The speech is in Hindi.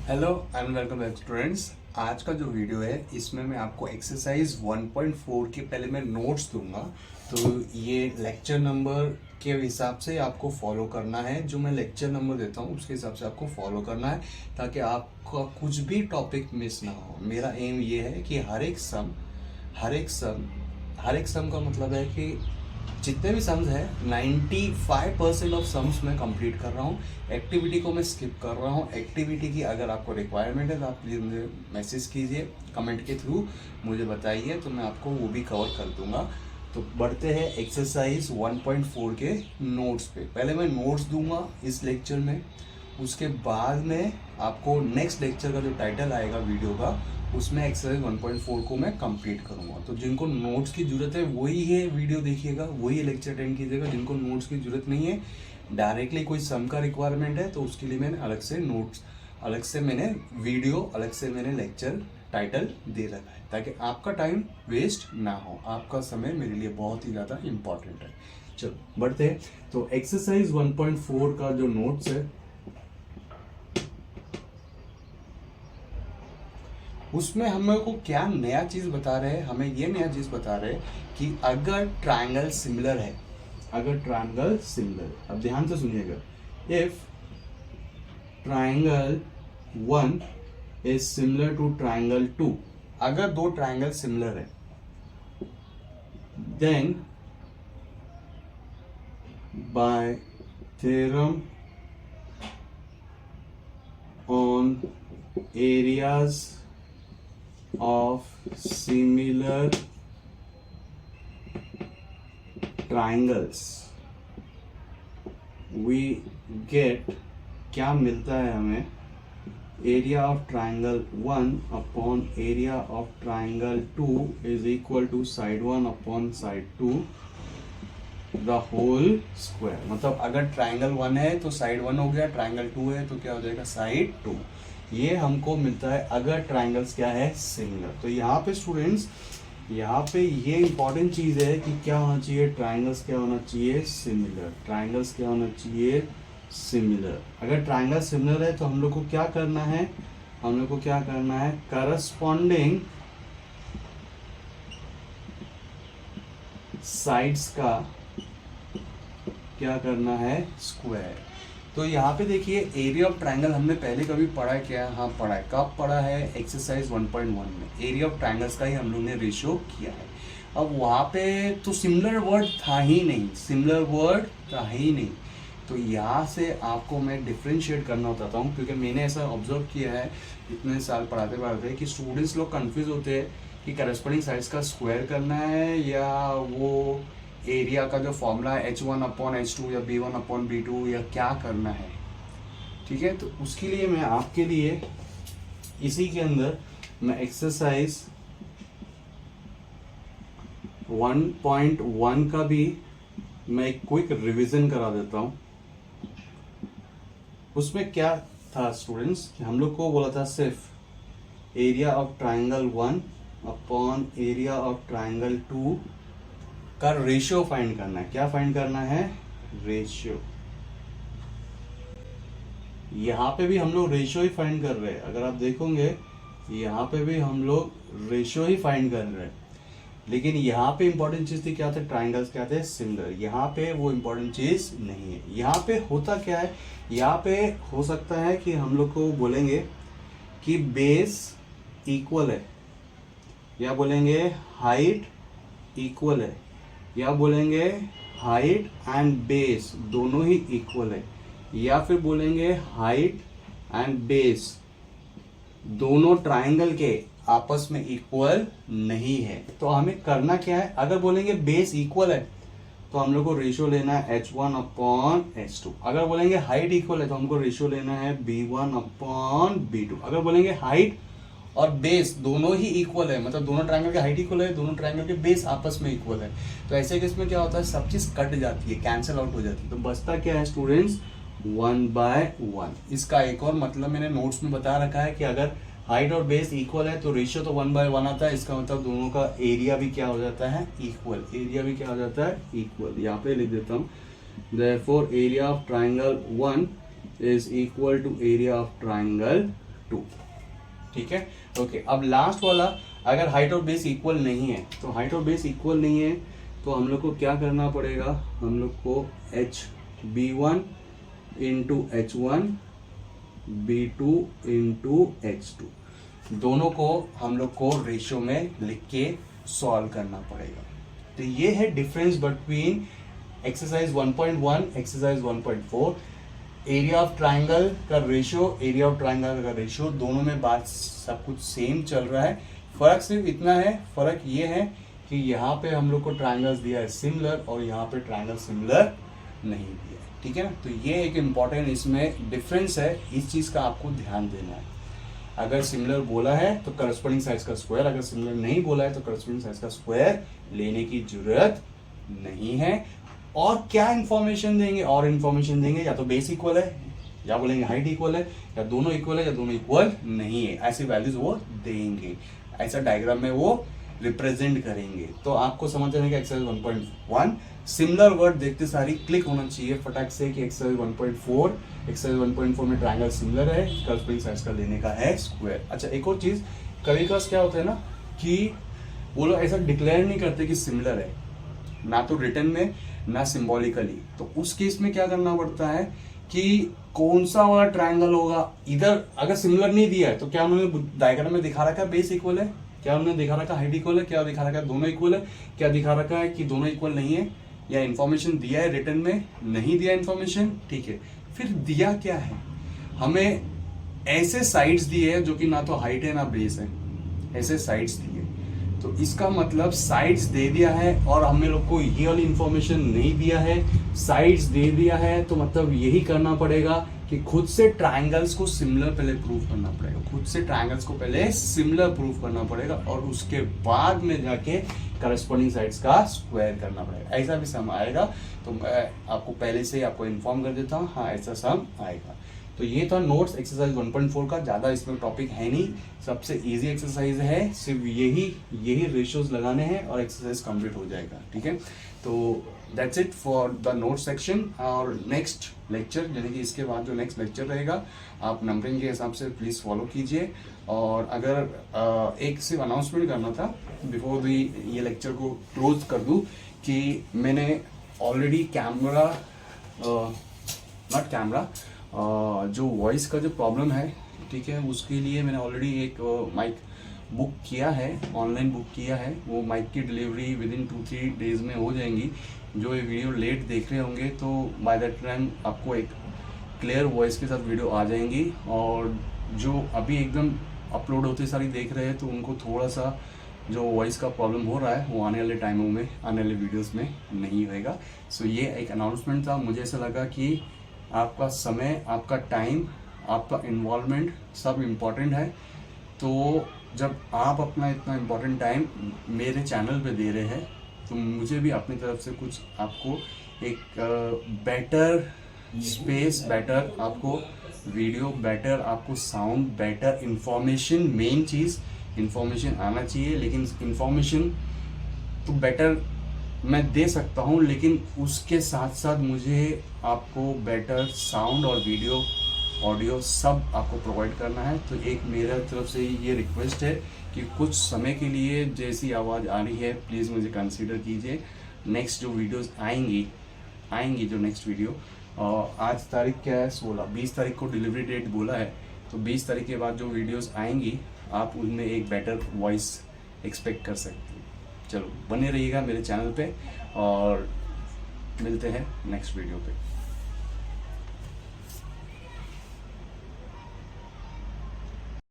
Hello and welcome back students. आज का जो वीडियो है इसमें मैं आपको एक्सरसाइज 1.4 के पहले मैं नोट्स दूंगा। तो ये लेक्चर नंबर के हिसाब से आपको फॉलो करना है। जो मैं लेक्चर नंबर देता हूँ उसके हिसाब से आपको फॉलो करना है ताकि आपका कुछ भी टॉपिक मिस ना हो। मेरा एम ये है कि हर एक सम का मतलब है कि जितने भी सम्स हैं 95% ऑफ सम्स मैं कंप्लीट कर रहा हूँ। एक्टिविटी को मैं स्किप कर रहा हूँ। एक्टिविटी की अगर आपको रिक्वायरमेंट है तो आप प्लीज़ मुझे मैसेज कीजिए, कमेंट के थ्रू मुझे बताइए, तो मैं आपको वो भी कवर कर दूंगा। तो बढ़ते हैं एक्सरसाइज 1.4 के नोट्स पे। पहले मैं नोट्स दूंगा इस लेक्चर में, उसके बाद में आपको नेक्स्ट लेक्चर का जो टाइटल आएगा वीडियो का उसमें एक्सरसाइज 1.4 को मैं कंप्लीट करूंगा। तो जिनको नोट्स की जरूरत है वही है वीडियो देखिएगा, वही लेक्चर अटेंड कीजिएगा। जिनको नोट्स की जरूरत नहीं है, डायरेक्टली कोई सम का रिक्वायरमेंट है, तो उसके लिए मैंने अलग से नोट्स, अलग से मैंने वीडियो, अलग से मैंने लेक्चर टाइटल दे रखा है ताकि आपका टाइम वेस्ट ना हो। आपका समय मेरे लिए बहुत ही ज़्यादा इंपॉर्टेंट है। चलो बढ़ते हैं। तो एक्सरसाइज 1.4 का जो नोट्स है उसमें हमें को क्या नया चीज बता रहे हैं। हमें ये नया चीज बता रहे हैं कि अगर ट्रायंगल सिमिलर है, अब ध्यान से सुनिएगा, if triangle 1 is similar to triangle 2, अगर दो ट्रायंगल सिमिलर है, then by theorem on areas of similar triangles we get, क्या मिलता है हमें, area of triangle 1 upon area of triangle 2 is equal to side 1 upon side 2 the whole square. मतलब अगर ट्राइंगल 1 है तो साइड 1 हो गया, ट्राइंगल 2 है तो क्या हो जाएगा, साइड 2। ये हमको मिलता है अगर ट्राइंगल्स क्या है, सिमिलर। तो यहाँ पे स्टूडेंट्स, यहाँ पे ये इंपॉर्टेंट चीज है कि क्या होना चाहिए, ट्राइंगल्स क्या होना चाहिए, सिमिलर। ट्राइंगल्स क्या होना चाहिए, सिमिलर। अगर ट्राइंगल सिमिलर है तो हम लोग को क्या करना है, करस्पॉन्डिंग साइड्स का क्या करना है, स्क्वायर। तो यहाँ पे देखिए एरिया ऑफ ट्रायंगल हमने पहले कभी पढ़ा है क्या, हाँ पढ़ा है। कब पढ़ा है, एक्सरसाइज 1.1 में एरिया ऑफ ट्रायंगल्स का ही हम लोग ने रेशियो किया है। अब वहाँ पे तो सिमिलर वर्ड था ही नहीं, तो यहाँ से आपको मैं डिफ्रेंशिएट करना बताता हूँ, क्योंकि मैंने ऐसा ऑब्जर्व किया है इतने साल पढ़ाते कि स्टूडेंट्स लोग कंफ्यूज होते हैं कि करस्पॉन्डिंग साइड्स का स्क्वायर करना है या वो एरिया का जो फॉर्मूला है H1/H2 या B1/B2 या क्या करना है। ठीक है, तो उसके लिए मैं आपके लिए इसी के अंदर मैं एक्सरसाइज 1.1 का भी मैं एक क्विक रिवीजन करा देता हूं। उसमें क्या था स्टूडेंट्स, हम लोग को बोला था सिर्फ area of triangle 1 upon area of triangle 2 का रेशियो फाइंड करना है। क्या फाइंड करना है, रेशियो। यहां पे भी हम लोग रेशियो ही फाइंड कर रहे हैं। अगर आप देखोगे यहां पे भी हम लोग रेशियो ही फाइंड कर रहे हैं, लेकिन यहाँ पे इंपॉर्टेंट चीज थी क्या थे, ट्राइंगल्स क्या थे, सिमिलर। यहाँ पे वो इंपॉर्टेंट चीज नहीं है। यहाँ पे होता क्या है, यहाँ पे हो सकता है कि हम लोग को बोलेंगे कि बेस इक्वल है, या बोलेंगे हाइट इक्वल है, या बोलेंगे हाइट एंड बेस दोनों ही इक्वल है, या फिर बोलेंगे हाइट एंड बेस दोनों ट्राइंगल के आपस में इक्वल नहीं है। तो हमें करना क्या है, अगर बोलेंगे बेस इक्वल है तो हम लोग को रेशियो लेना है H1/H2। अगर बोलेंगे हाइट इक्वल है तो हमको रेशियो लेना है B1/B2। अगर बोलेंगे हाइट और बेस दोनों ही इक्वल है, मतलब दोनों ट्रायंगल के हाइट इक्वल है, दोनों ट्रायंगल के बेस आपस में इक्वल है, तो ऐसे केस में क्या होता है, सब चीज कट जाती है, कैंसिल आउट हो जाती है। तो बचता क्या है स्टूडेंट्स, 1/1। इसका एक और मतलब मैंने नोट्स में बता रखा है कि अगर हाइट और बेस इक्वल है तो रेशियो तो 1/1 आता है। इसका मतलब दोनों का एरिया भी क्या हो जाता है, इक्वल। एरिया भी क्या हो जाता है, इक्वल। यहाँ पे लिख देता हूँ, therefore area of triangle 1 is equal to area of triangle 2। ठीक है, ओके। अब लास्ट वाला, अगर हाइट और बेस इक्वल नहीं है, तो हाइट और बेस इक्वल नहीं है तो हम लोग को क्या करना पड़ेगा, हम लोग को HB1 into H1 B2 into H2 दोनों को हम लोग को रेशियो में लिख के सॉल्व करना पड़ेगा। तो ये है difference between exercise 1.1 exercise 1.4। Area of triangle का रेशियो, एरिया ऑफ ट्राइंगल का रेशियो, दोनों में बात सब कुछ सेम चल रहा है। फर्क सिर्फ इतना है, फर्क ये है कि यहाँ पे हम लोग को ट्राइंगल्स दिया है सिमिलर और यहाँ पे ट्राइंगल सिमिलर नहीं दिया है। ठीक है ना, तो ये एक इम्पॉर्टेंट इसमें डिफरेंस है, इस चीज का आपको ध्यान देना है। अगर सिमिलर बोला है तो करस्पॉन्डिंग साइड्स का स्क्वायर, अगर सिमिलर नहीं बोला है तो करस्पॉन्डिंग साइड्स का स्क्वायर लेने की जरूरत नहीं है। और क्या इंफॉर्मेशन देंगे, और इंफॉर्मेशन देंगे, या तो बेस इक्वल है, या बोलेंगे हाइट इक्वल है, या दोनों इक्वल है, या दोनों इक्वल नहीं है, ऐसी वैल्यूज वो देंगे, ऐसा डायग्राम में वो रिप्रेजेंट करेंगे। तो आपको समझ आने का एक्सरसाइज 1.1 सिमिलर वर्ड देखते सारी क्लिक होना चाहिए फटाक से कि एक्सरसाइज 1.4, एक्सरसाइज 1.4 में ट्रायंगल सिमिलर है, करस्पॉन्डिंग साइड्स का लेने का है स्क्वायर। अच्छा, एक और चीज, कभी कभी क्या होता है ना कि वो लोग ऐसा डिक्लेयर नहीं करते कि सिमिलर है, ना तो रिटन में ना सिंबॉलिकली। तो उस केस में क्या करना पड़ता है कि कौन सा वाला ट्रायंगल होगा, इधर अगर सिमिलर नहीं दिया है तो क्या उन्होंने डायग्राम में दिखा रखा है बेस इक्वल है, क्या उन्होंने दिखा रखा है हाइट इक्वल है, क्या दिखा रखा है दोनों इक्वल है, क्या दिखा रखा है कि दोनों इक्वल नहीं है, या इन्फॉर्मेशन दिया है रिटन में, नहीं दिया इन्फॉर्मेशन। ठीक है, फिर दिया क्या है, हमें ऐसे साइड्स दिए हैं जो कि ना तो हाइट है ना बेस है, ऐसे साइड्स दिए, तो इसका मतलब साइड्स दे दिया है और हमें लोग को ये वाली इंफॉर्मेशन नहीं दिया है, साइड्स दे दिया है, तो मतलब यही करना पड़ेगा कि खुद से ट्रायंगल्स को सिमिलर पहले प्रूव करना पड़ेगा, खुद से ट्रायंगल्स को पहले सिमिलर प्रूव करना पड़ेगा और उसके बाद में जाके करस्पॉन्डिंग साइड्स का स्क्वायर करना पड़ेगा। ऐसा भी सम आएगा, तो मैं आपको पहले से आपको इन्फॉर्म कर देता हूँ, हाँ ऐसा सम आएगा। तो ये था नोट्स एक्सरसाइज 1.4 का, ज़्यादा इसमें टॉपिक है नहीं, सबसे इजी एक्सरसाइज है, सिर्फ यही रेशियोज लगाने हैं और एक्सरसाइज कंप्लीट हो जाएगा। ठीक है, तो that's it for the note section. और नेक्स्ट लेक्चर यानी कि इसके बाद जो नेक्स्ट लेक्चर रहेगा आप नंबरिंग के हिसाब से प्लीज़ फॉलो कीजिए। और अगर एक सिर्फ अनाउंसमेंट करना था बिफोर दी ये लेक्चर को क्लोज कर दूँ कि मैंने ऑलरेडी कैमरा नॉट कैमरा जो वॉइस का जो प्रॉब्लम है, ठीक है, उसके लिए मैंने ऑलरेडी एक माइक बुक किया है, ऑनलाइन बुक किया है। वो माइक की डिलीवरी विद इन 2-3 डेज में हो जाएंगी। जो ये वीडियो लेट देख रहे होंगे तो बाय दैट टाइम आपको एक क्लियर वॉइस के साथ वीडियो आ जाएंगी, और जो अभी एकदम अपलोड होते सारी देख रहे हैं तो उनको थोड़ा सा जो वॉइस का प्रॉब्लम हो रहा है वो आने वाले टाइमों में, आने वाले वीडियोस में नहीं होएगा। सो ये एक अनाउंसमेंट था। मुझे ऐसा लगा कि आपका समय, आपका टाइम, आपका इन्वॉल्वमेंट सब इम्पोर्टेंट है, तो जब आप अपना इतना इम्पोर्टेंट टाइम मेरे चैनल पे दे रहे हैं तो मुझे भी अपनी तरफ से कुछ आपको एक बेटर स्पेस, बेटर आपको वीडियो, बेटर आपको साउंड, बेटर इंफॉर्मेशन, मेन चीज़ इंफॉर्मेशन आना चाहिए। लेकिन इंफॉर्मेशन तो बेटर मैं दे सकता हूँ, लेकिन उसके साथ साथ मुझे आपको बेटर साउंड और वीडियो, ऑडियो सब आपको प्रोवाइड करना है। तो एक मेरे तरफ से ये रिक्वेस्ट है कि कुछ समय के लिए जैसी आवाज़ आ रही है प्लीज़ मुझे कंसीडर कीजिए। नेक्स्ट जो वीडियोस आएंगी जो नेक्स्ट वीडियो, आज तारीख क्या है 16, 20 तारीख को डिलीवरी डेट बोला है, तो 20 तारीख के बाद जो वीडियोस आएंगी आप उनमें एक बेटर वॉइस एक्सपेक्ट कर सकते हैं। चलो बने रहिएगा मेरे चैनल पे और मिलते हैं नेक्स्ट वीडियो पे।